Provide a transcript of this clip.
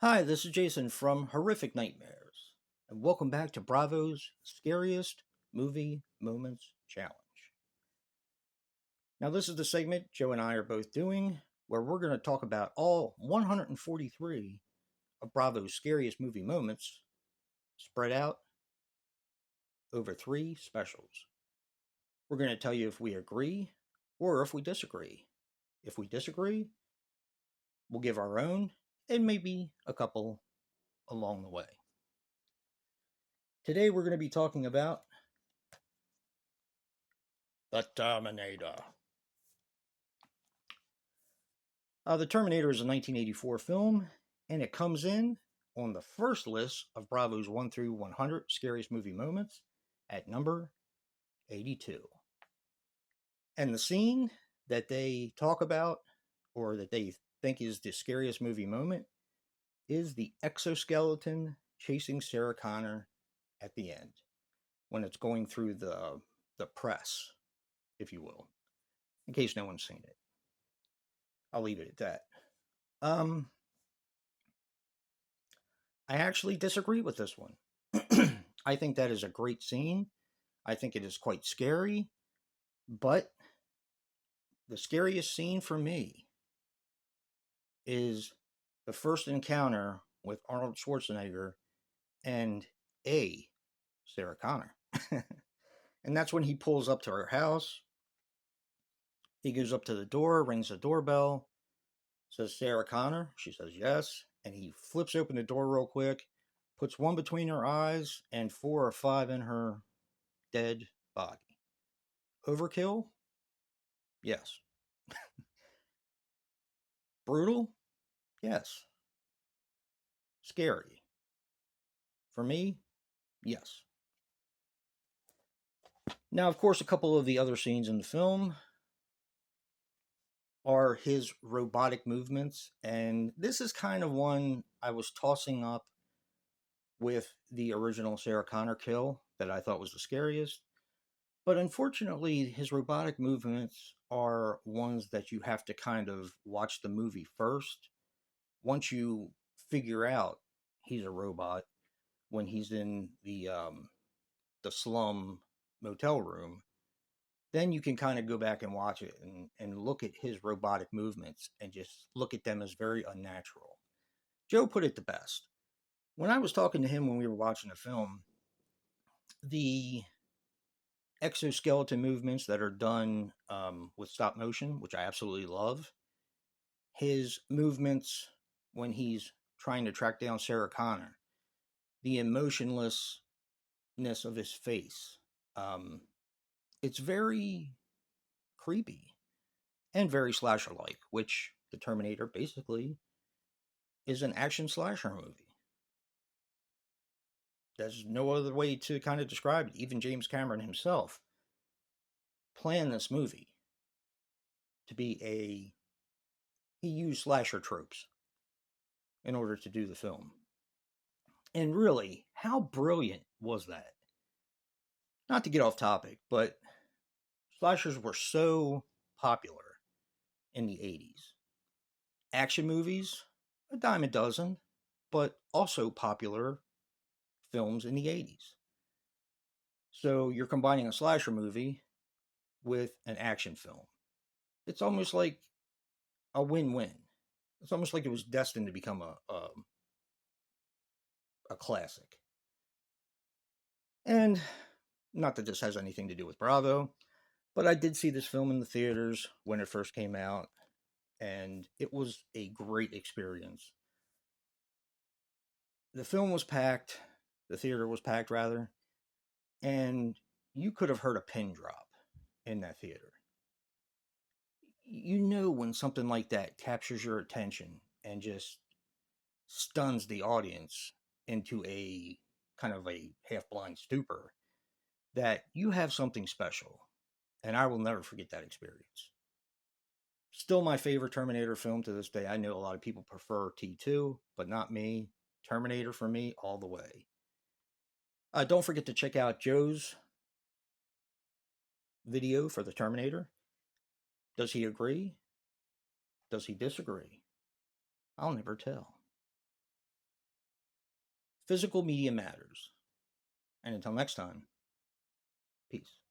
Hi, this is Jason from Horrific Nightmares, and welcome back to Bravo's Scariest Movie Moments Challenge. Now, this is the segment Joe and I are both doing where we're going to talk about all 143 of Bravo's scariest movie moments spread out over three specials. We're going to tell you if we agree or if we disagree. If we disagree, we'll give our own and maybe a couple along the way. Today, we're going to be talking about The Terminator. The Terminator is a 1984 film, and it comes in on the first list of Bravo's 1 through 100 scariest movie moments at number 82. And the scene that they talk about, or that they think is the scariest movie moment, is the exoskeleton chasing Sarah Connor at the end, when it's going through the press, if you will, in case no one's seen it. I'll leave it at that. I actually disagree with this one. I think that is a great scene. I think it is quite scary, but the scariest scene for me is the first encounter with Arnold Schwarzenegger and a Sarah Connor. And that's when he pulls up to her house. He goes up to the door, rings the doorbell, says, "Sarah Connor?" She says, "Yes." And he flips open the door real quick, puts one between her eyes and 4 or 5 in her dead body. Overkill? Yes. Brutal? Yes. Scary? For me? Yes. Now, of course, a couple of the other scenes in the film are his robotic movements, and this is kind of one I was tossing up with the original Sarah Connor kill that I thought was the scariest. But unfortunately, his robotic movements are ones that you have to kind of watch the movie first. Once you figure out he's a robot, when he's in the slum motel room, then you can kind of go back and watch it and look at his robotic movements and just look at them as very unnatural. Joe put it the best. When I was talking to him when we were watching the film, the exoskeleton movements that are done with stop motion, which I absolutely love, his movements when he's trying to track down Sarah Connor, the emotionlessness of his face, it's very creepy and very slasher like, which the Terminator basically is an action slasher movie. There's no other way to kind of describe it. Even James Cameron himself planned this movie to be he used slasher tropes in order to do the film. And really, how brilliant was that? Not to get off topic, but slashers were so popular in the 80s. Action movies, a dime a dozen, but also popular films in the 80s. So you're combining a slasher movie with an action film. It's almost like a win-win. It's almost like it was destined to become a classic. And not that this has anything to do with Bravo, but I did see this film in the theaters when it first came out, and it was a great experience. The film was packed, the theater was packed rather, and you could have heard a pin drop in that theater. You know when something like that captures your attention and just stuns the audience into a kind of a half-blind stupor, that you have something special, and I will never forget that experience. Still my favorite Terminator film to this day. I know a lot of people prefer T2, but not me. Terminator for me, all the way. Don't forget to check out Joe's video for the Terminator. Does he agree? Does he disagree? I'll never tell. physical media matters. And until next time, peace.